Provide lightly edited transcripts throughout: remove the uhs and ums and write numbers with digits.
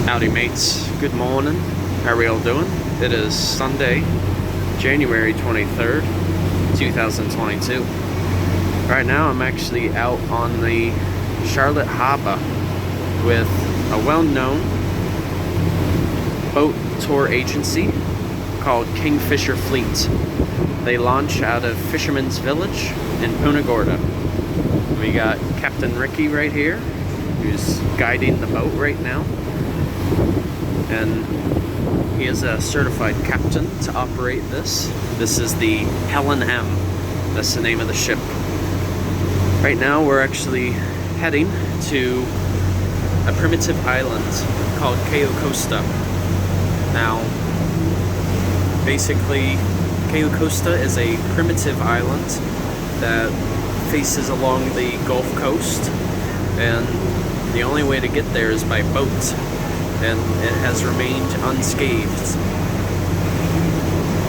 Howdy mates, good morning. How are we all doing? It is Sunday, January 23rd, 2022. Right now I'm actually out on the Charlotte Habbah with a well-known boat tour agency called Kingfisher Fleet. They launch out of Fisherman's Village in Punta Gorda. We got Captain Ricky right here, who's guiding the boat right now. And he is a certified captain to operate this. This is the Helen M. That's the name of the ship. Right now we're actually heading to a primitive island called Cayo, Costa. Now, basically, Cayo Costa is a primitive island that faces along the Gulf Coast, and the only way to get there is by boat, and it has remained unscathed.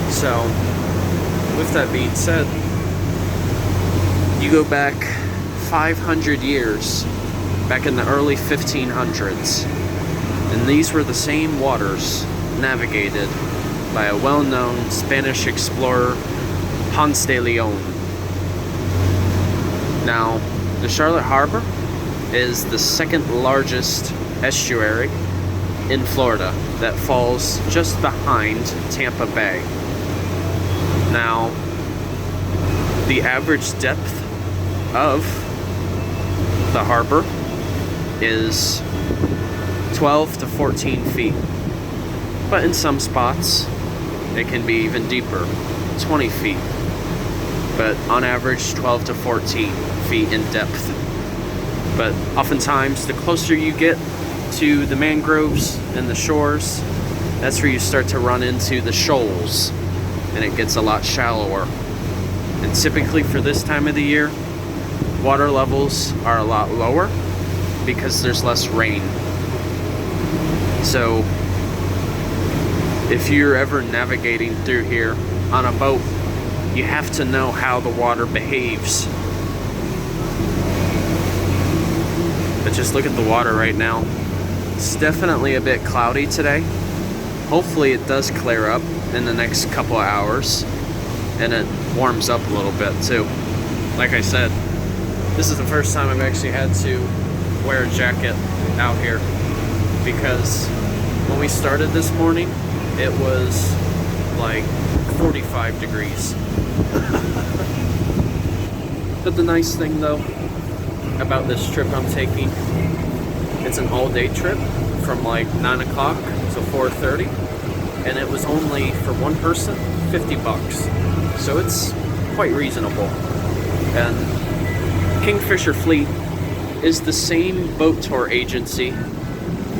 So, with that being said, you go back 500 years, back in the early 1500s, and these were the same waters navigated by a well-known Spanish explorer, Ponce de Leon. Now, the Charlotte Harbor is the second largest estuary in Florida that falls just behind Tampa Bay. Now, the average depth of the harbor is 12 to 14 feet, but in some spots it can be even deeper, 20 feet, but on average 12 to 14 feet in depth. But oftentimes the closer you get to the mangroves and the shores, that's where you start to run into the shoals, and it gets a lot shallower. And typically for this time of the year, water levels are a lot lower because there's less rain. So if you're ever navigating through here on a boat, you have to know how the water behaves. But just look at the water right now. It's definitely a bit cloudy today. Hopefully it does clear up in the next couple of hours and it warms up a little bit too. Like I said, this is the first time I've actually had to wear a jacket out here, because when we started this morning it was like 45 degrees. But the nice thing though about this trip I'm taking, it's an all-day trip from like 9 o'clock to 4:30, and it was only for one person $50, so it's quite reasonable. And Kingfisher Fleet is the same boat tour agency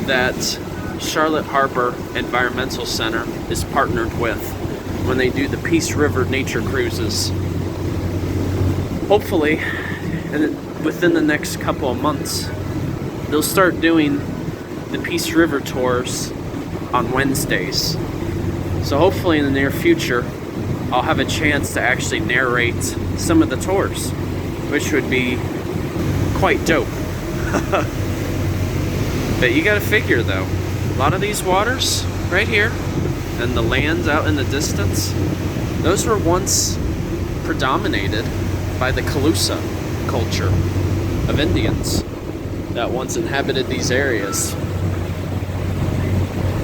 that Charlotte Harbor Environmental Center is partnered with when they do the Peace River nature cruises. Hopefully, within the next couple of months, they'll start doing the Peace River tours on Wednesdays. So hopefully in the near future, I'll have a chance to actually narrate some of the tours, which would be quite dope. But you gotta figure though, a lot of these waters right here and the lands out in the distance, those were once predominated by the Calusa culture of Indians that once inhabited these areas.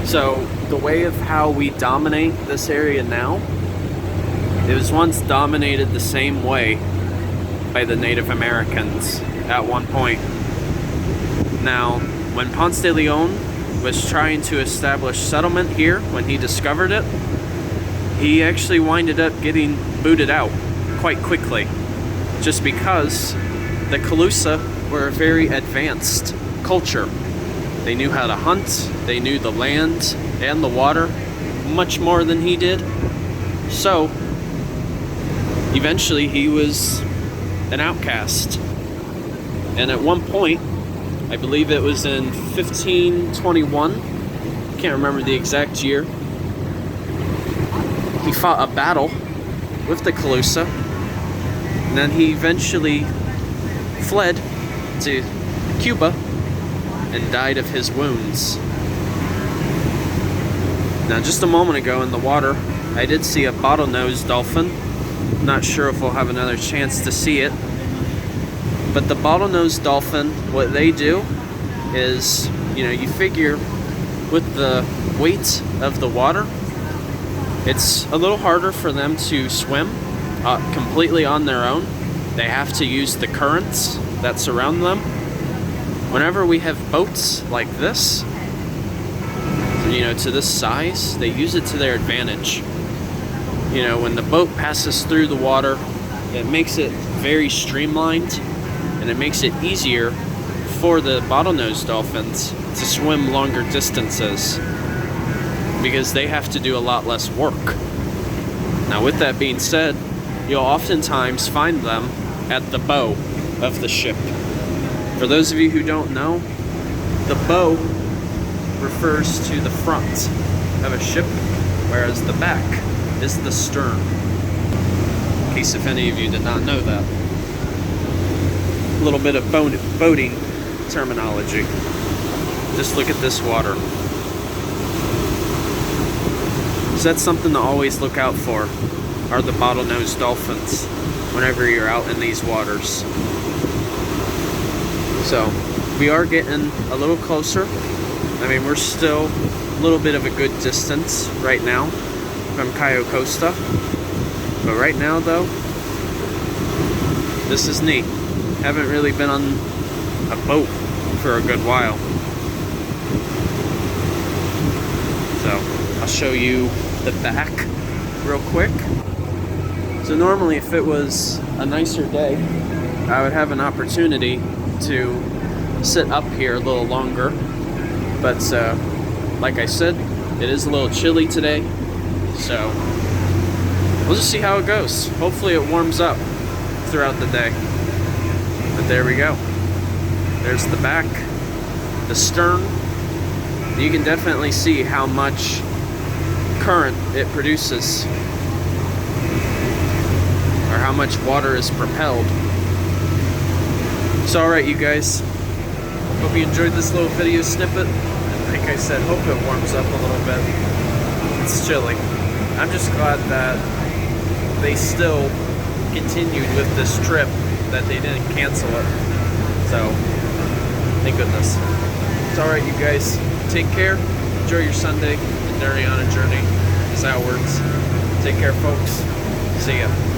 So the way of how we dominate this area now, it was once dominated the same way by the Native Americans at one point. Now, when Ponce de Leon was trying to establish settlement here, when he discovered it, he actually winded up getting booted out quite quickly, just because the Calusa were a very advanced culture. They knew how to hunt, they knew the land and the water much more than he did. So, eventually he was an outcast. And at one point, I believe it was in 1521, can't remember the exact year, he fought a battle with the Calusa, and then he eventually fled to Cuba and died of his wounds. Now, just a moment ago in the water, I did see a bottlenose dolphin. Not sure if we'll have another chance to see it. But the bottlenose dolphin, what they do is, you figure with the weight of the water, it's a little harder for them to swim completely on their own. They have to use the currents that surround them. Whenever we have boats like this, to this size, they use it to their advantage. When the boat passes through the water, it makes it very streamlined, and it makes it easier for the bottlenose dolphins to swim longer distances because they have to do a lot less work. Now, with that being said, you'll oftentimes find them at the bow of the ship. For those of you who don't know, the bow refers to the front of a ship, whereas the back is the stern. In case if any of you did not know that. A little bit of boating terminology. Just look at this water. So that's something to always look out for, are the bottlenose dolphins whenever you're out in these waters. So we are getting a little closer. We're still a little bit of a good distance right now from Cayo, Costa. But right now though, this is neat. Haven't really been on a boat for a good while. So I'll show you the back real quick. So normally if it was a nicer day, I would have an opportunity to sit up here a little longer. But like I said, it is a little chilly today. So we'll just see how it goes. Hopefully it warms up throughout the day. But there we go. There's the back, the stern. You can definitely see how much current it produces, or how much water is propelled. So alright you guys, hope you enjoyed this little video snippet. And like I said, hope it warms up a little bit. It's chilly. I'm just glad that they still continued with this trip, that they didn't cancel it. So, thank goodness. It's alright you guys. Take care. Enjoy your Sunday. And Dirty on a Journey is outwards. Take care folks. See ya.